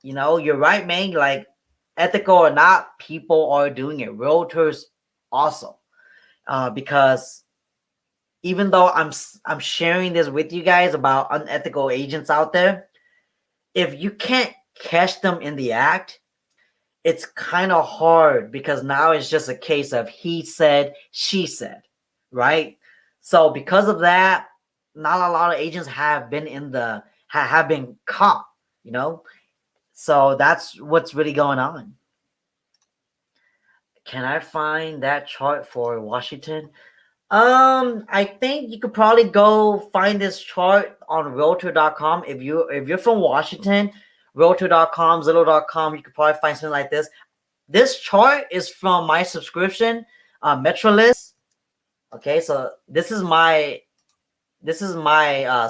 A: you're right, man. Like, ethical or not, people are doing it. Realtors also, because even though I'm sharing this with you guys about unethical agents out there, if you can't catch them in the act, it's kind of hard, because now it's just a case of he said, she said, right? So because of that, not a lot of agents have been have been caught, So that's what's really going on. Can I find that chart for Washington? I think you could probably go find this chart on realtor.com. If you're from Washington, realtor.com, Zillow.com, you could probably find something like this. This chart is from my subscription, MetroList. Okay, so this is my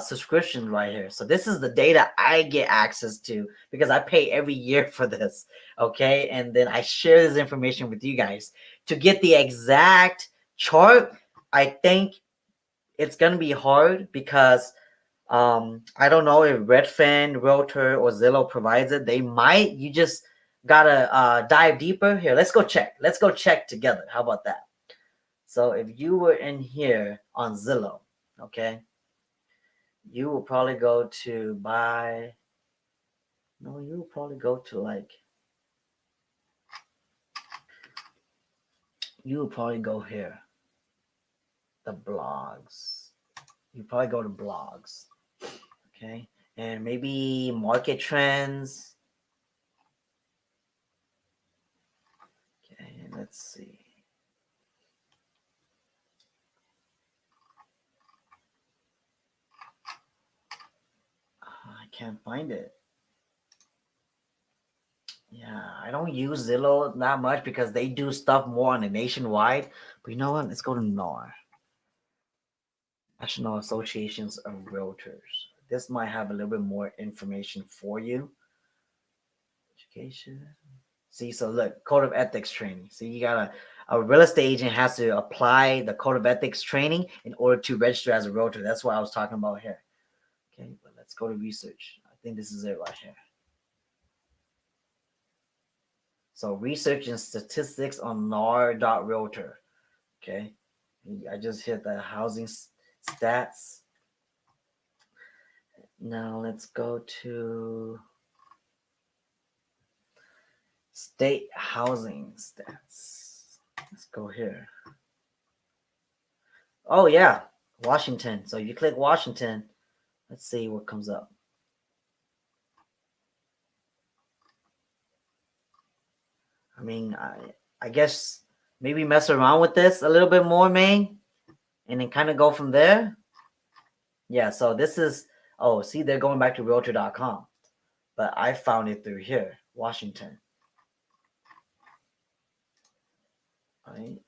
A: subscription right here. So this is the data I get access to, because I pay every year for this. Okay, and then I share this information with you guys. To get the exact chart, I think it's gonna be hard, because I don't know if Redfin, Realtor, or Zillow provides it. They might. You just gotta dive deeper. Here, let's go check together. How about that? So if you were in here on Zillow, okay, you will probably go to buy. No, you will probably go to like. You will probably go here. The blogs. You probably go to blogs. Okay. And maybe market trends. Okay, let's see. I can't find it. Yeah, I don't use Zillow that much because they do stuff more on the nationwide. But you know what? Let's go to NAR, National Associations of Realtors. This might have a little bit more information for you. Education. See, so look, code of ethics training. See, you got a real estate agent has to apply the code of ethics training in order to register as a realtor. That's what I was talking about here. Okay, but let's go to research. I think this is it right here. So research and statistics on NAR.realtor. Okay, I just hit the housing stats. Now let's go to state housing stats. Let's go here. Oh yeah, Washington. So you click Washington. Let's see what comes up. I mean, I guess maybe mess around with this a little bit more, man, and then kind of go from there. Yeah, so this is, oh, see, they're going back to realtor.com, but I found it through here, Washington. Right?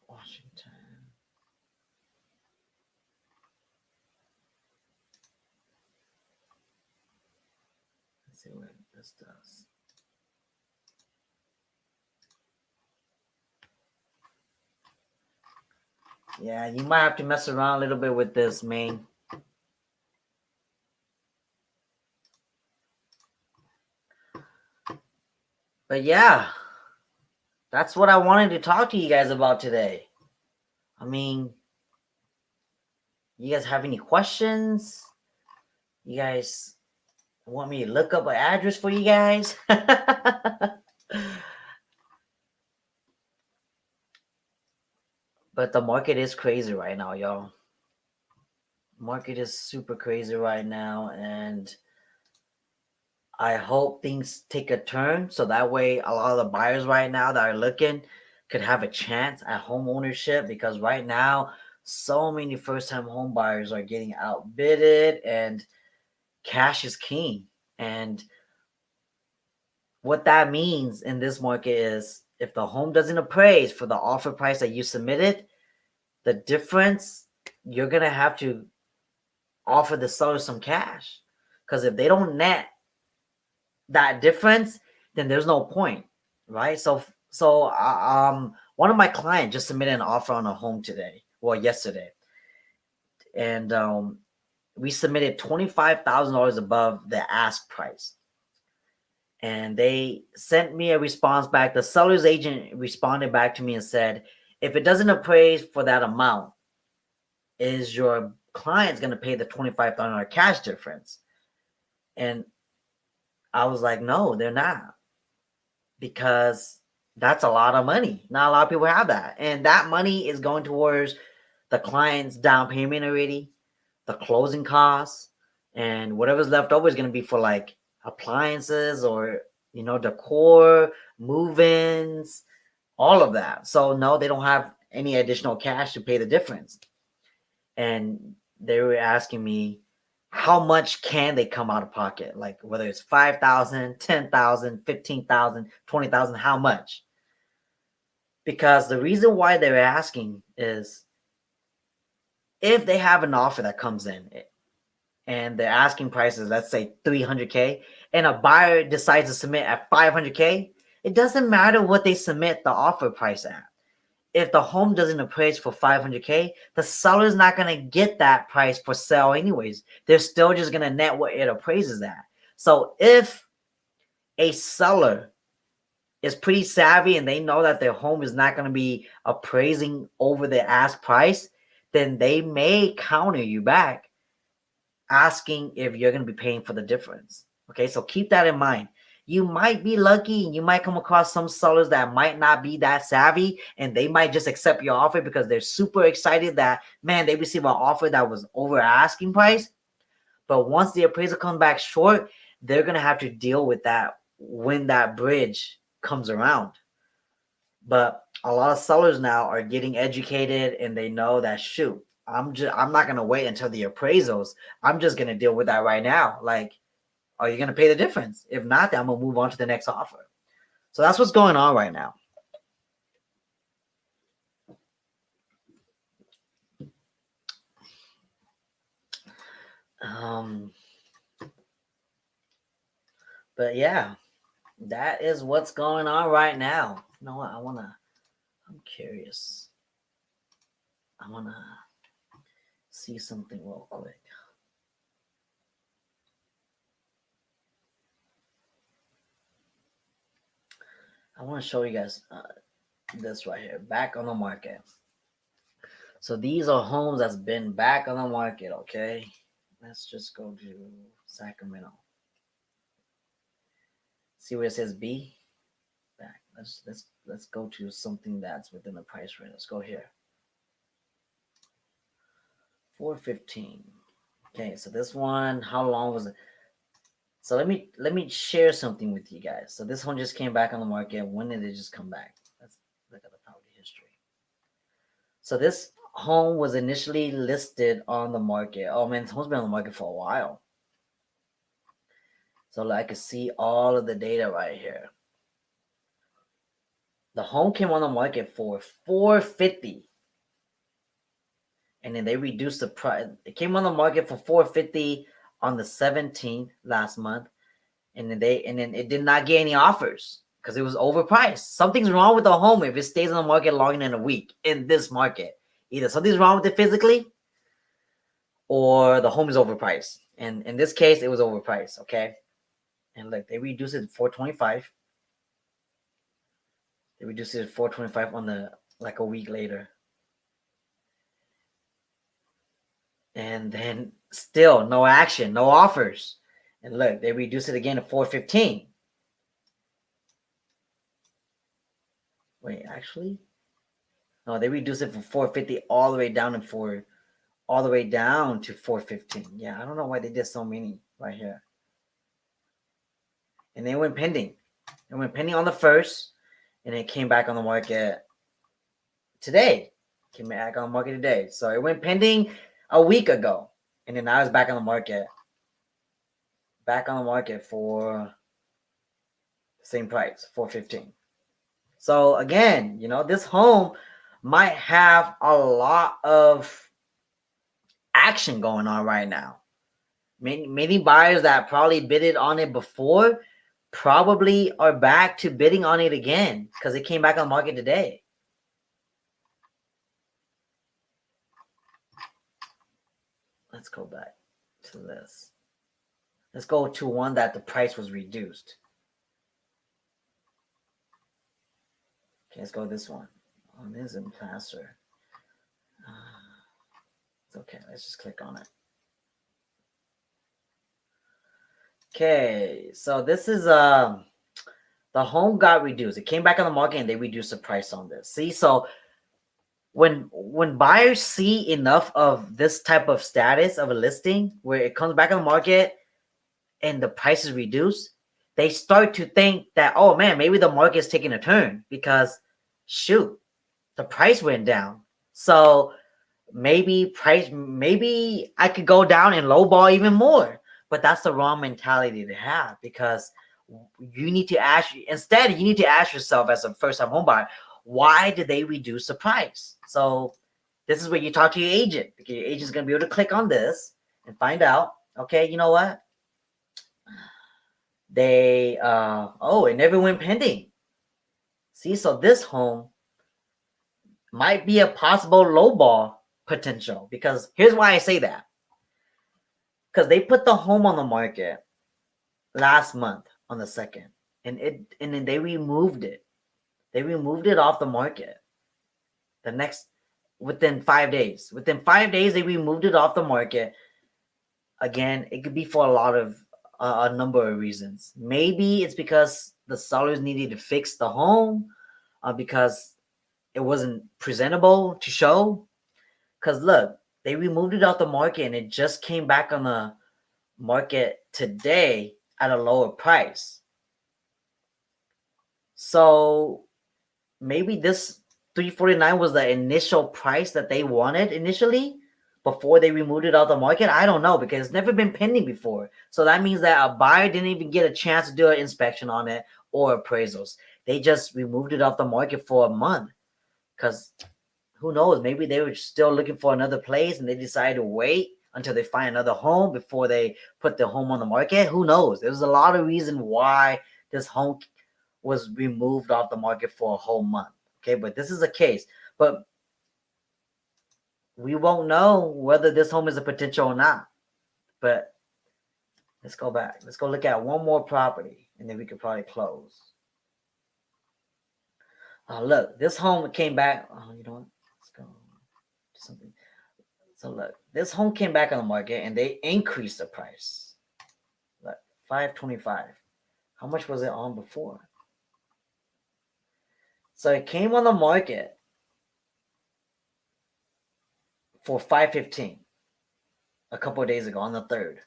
A: Washington. Let's see what this does. Yeah, you might have to mess around a little bit with this, man. But yeah, that's what I wanted to talk to you guys about today. I mean, you guys have any questions? You guys want me to look up an address for you guys? But the market is crazy right now, y'all. Market is super crazy right now, and I hope things take a turn so that way a lot of the buyers right now that are looking could have a chance at home ownership, because right now so many first-time home buyers are getting outbidded and cash is king. And what that means in this market is if the home doesn't appraise for the offer price that you submitted, the difference, you're going to have to offer the seller some cash, because if they don't net that difference, then there's no point, right? So one of my clients just submitted an offer on a home today, well, yesterday, and we submitted $25,000 above the ask price, and they sent me a response back. The seller's agent responded back to me and said, if it doesn't appraise for that amount, is your client's going to pay the $25,000 cash difference? And I was like, no, they're not, because that's a lot of money. Not a lot of people have that. And that money is going towards the client's down payment already, the closing costs, and whatever's left over is going to be for like appliances or, decor, move-ins, all of that. So no, they don't have any additional cash to pay the difference. And they were asking me, how much can they come out of pocket? Like whether it's 5,000, 10,000, 15,000, 20,000, how much? Because the reason why they're asking is if they have an offer that comes in and their asking price is, let's say, $300K, and a buyer decides to submit at $500K, it doesn't matter what they submit the offer price at. If the home doesn't appraise for $500K, the seller's not going to get that price for sale anyways. They're still just going to net what it appraises at. So if a seller is pretty savvy and they know that their home is not going to be appraising over the ask price, then they may counter you back asking if you're going to be paying for the difference. Okay, so keep that in mind. You might be lucky and you might come across some sellers that might not be that savvy and they might just accept your offer because they're super excited that, man, they received an offer that was over asking price. But once the appraisal comes back short, they're going to have to deal with that when that bridge comes around. But a lot of sellers now are getting educated and they know that, shoot, I'm not going to wait until the appraisals. I'm just going to deal with that right now. Like, are you going to pay the difference? If not, then I'm going to move on to the next offer. So that's what's going on right now. But yeah, that is what's going on right now. You know what? I'm curious. I want to see something real quick. I want to show you guys this right here, back on the market. So these are homes that's been back on the market, okay? Let's just go to Sacramento. See where it says B? Back. Let's go to something that's within the price range. Let's go here. 415. Okay, so this one, how long was it? So let me share something with you guys. So this one just came back on the market. When did it just come back? Let's look at the property history. So this home was initially listed on the market. Oh man, this home's been on the market for a while. So I can see all of the data right here. The home came on the market for $450. And then they reduced the price. It came on the market for $450 on the 17th last month. And then it did not get any offers because it was overpriced. Something's wrong with the home if it stays on the market longer than a week in this market. Either something's wrong with it physically or the home is overpriced. And in this case, it was overpriced, okay? And look, they reduced it to $425. They reduced it to $425 on the like a week later. And then still no action, no offers. And look, they reduced it again to $415. Wait, actually? No, they reduced it from $450 all the way down to $415. Yeah, I don't know why they did so many right here. And they went pending. It went pending on the 1st, and it came back on the market today. Came back on the market today. So it went pending a week ago, and then now it's back on the market. Back on the market for the same price, $415. So again, this home might have a lot of action going on right now. Many buyers that probably bidded on it before probably are back to bidding on it again because it came back on the market today. Let's go back to this. Let's go to one that the price was reduced. Okay, let's go with this one. Oh, this is in plaster. It's okay. Let's just click on it. Okay, so this is the home got reduced. It came back on the market and they reduced the price on this. See, so when buyers see enough of this type of status of a listing where it comes back on the market and the price is reduced, they start to think that, oh man, maybe the market is taking a turn because shoot, the price went down. So maybe I could go down and lowball even more. But that's the wrong mentality to have because you need to ask yourself as a first-time home buyer, why did they reduce the price? So this is where you talk to your agent because your agent's going to be able to click on this and find out, okay, you know what? They, it never went pending. See, so this home might be a possible lowball potential because here's why I say that. Because they put the home on the market last month on the 2nd, and then they removed it. They removed it off the market. Within 5 days. Within 5 days, they removed it off the market. Again, it could be for a number of reasons. Maybe it's because the sellers needed to fix the home, because it wasn't presentable to show. Because look, they removed it off the market and it just came back on the market today at a lower price. So maybe this 349 was the initial price that they wanted initially before they removed it off the market. I don't know, because it's never been pending before. So that means that a buyer didn't even get a chance to do an inspection on it or appraisals. They just removed it off the market for a month, because who knows, maybe they were still looking for another place and they decided to wait until they find another home before they put the home on the market. Who knows? There's a lot of reason why this home was removed off the market for a whole month. Okay, but this is a case. But we won't know whether this home is a potential or not. But let's go back. Let's go look at one more property and then we could probably close. Look, this home came back. You know what? Let's go do something. So look, this home came back on the market and they increased the price. Look, $525. How much was it on before? So it came on the market for $515 a couple of days ago on the 3rd.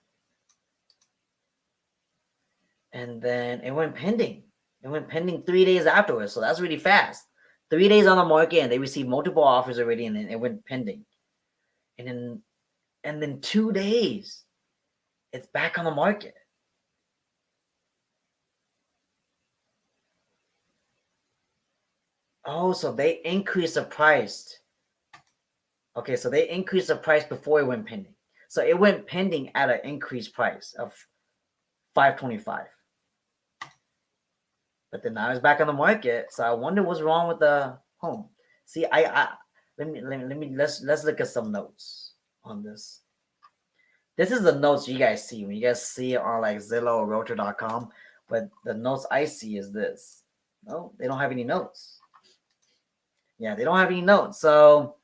A: And then it went pending. It went pending 3 days afterwards. So that's really fast. 3 days on the market and they received multiple offers already, and then it went pending. And then 2 days, it's back on the market. Oh, so they increased the price. Okay, so they increased the price before it went pending. So it went pending at an increased price of $525. But then now it's back on the market. So I wonder what's wrong with the home. See, let's look at some notes on this. This is the notes you guys see when you guys see it on like Zillow or Realtor.com. But the notes I see is this. No, they don't have any notes. Yeah, they don't have any notes. So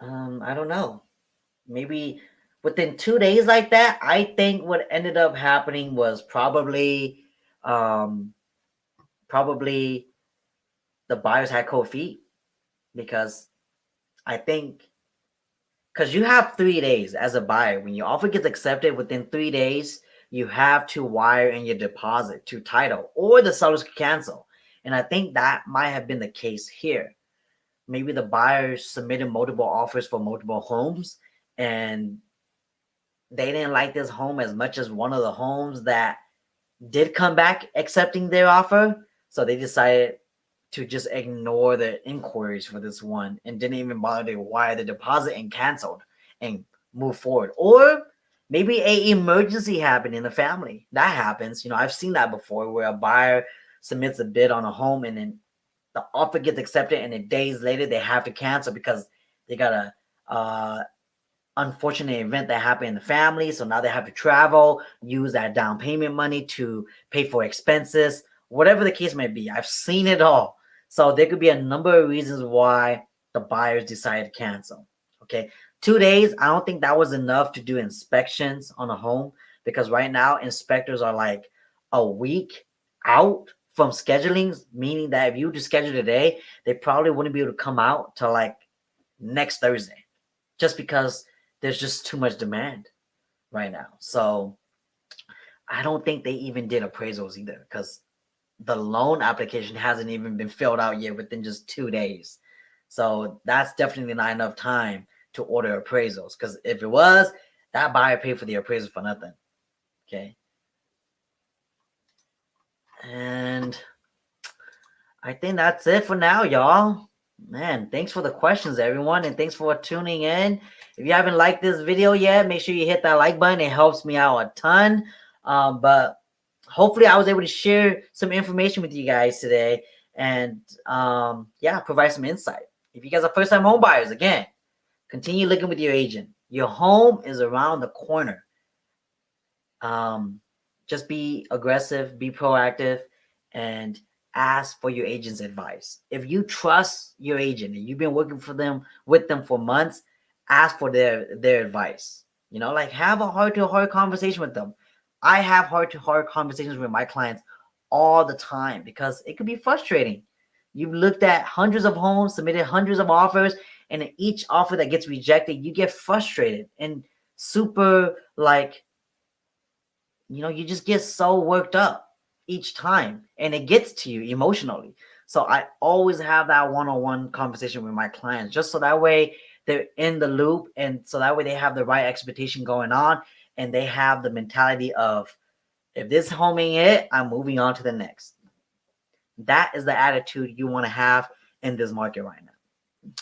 A: I don't know. Maybe within 2 days like that, I think what ended up happening was probably the buyers had cold feet, because I think because you have 3 days as a buyer. When your offer gets accepted, within 3 days, you have to wire in your deposit to title, or the sellers can cancel. And I think that might have been the case here. Maybe the buyers submitted multiple offers for multiple homes, and they didn't like this home as much as one of the homes that did come back accepting their offer. So they decided to just ignore the inquiries for this one and didn't even bother to wire the deposit and canceled and move forward. Or maybe a emergency happened in the family. That happens. I've seen that before, where a buyer submits a bid on a home and then the offer gets accepted, and then days later they have to cancel because they got a unfortunate event that happened in the family. So now they have to travel, use that down payment money to pay for expenses, whatever the case may be. I've seen it all. So there could be a number of reasons why the buyers decided to cancel. Okay, 2 days, I don't think that was enough to do inspections on a home, because right now inspectors are like a week out from scheduling, meaning that if you were to schedule today, they probably wouldn't be able to come out till like next Thursday, just because there's just too much demand right now. So I don't think they even did appraisals either, because the loan application hasn't even been filled out yet within just 2 days. So that's definitely not enough time to order appraisals, because if it was, that buyer paid for the appraisal for nothing. Okay. And I think that's it for now, y'all. Man, thanks for the questions, everyone, and thanks for tuning in. If you haven't liked this video yet, make sure you hit that like button. It helps me out a ton. But hopefully I was able to share some information with you guys today and provide some insight. If you guys are first-time home buyers, again, continue looking with your agent. Your home is around the corner. just be aggressive, be proactive, and ask for your agent's advice. If you trust your agent and you've been working for them with them for months, ask for their advice. You know, like have a heart-to-heart conversation with them. I have heart-to-heart conversations with my clients all the time because it could be frustrating. You've looked at hundreds of homes, submitted hundreds of offers, and in each offer that gets rejected, you get frustrated and super like, you just get so worked up each time and it gets to you emotionally. So I always have that one-on-one conversation with my clients just so that way they're in the loop and so that way they have the right expectation going on and they have the mentality of, if this home ain't it, I'm moving on to the next. That is the attitude you want to have in this market right now.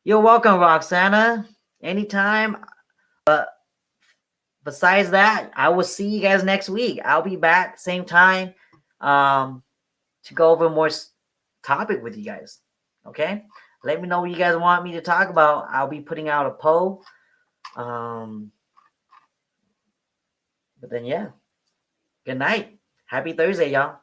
A: You're welcome, Roxana. Anytime. But besides that, I will see you guys next week. I'll be back same time to go over more topic with you guys. Okay? Let me know what you guys want me to talk about. I'll be putting out a poll. But then, yeah. Good night. Happy Thursday, y'all.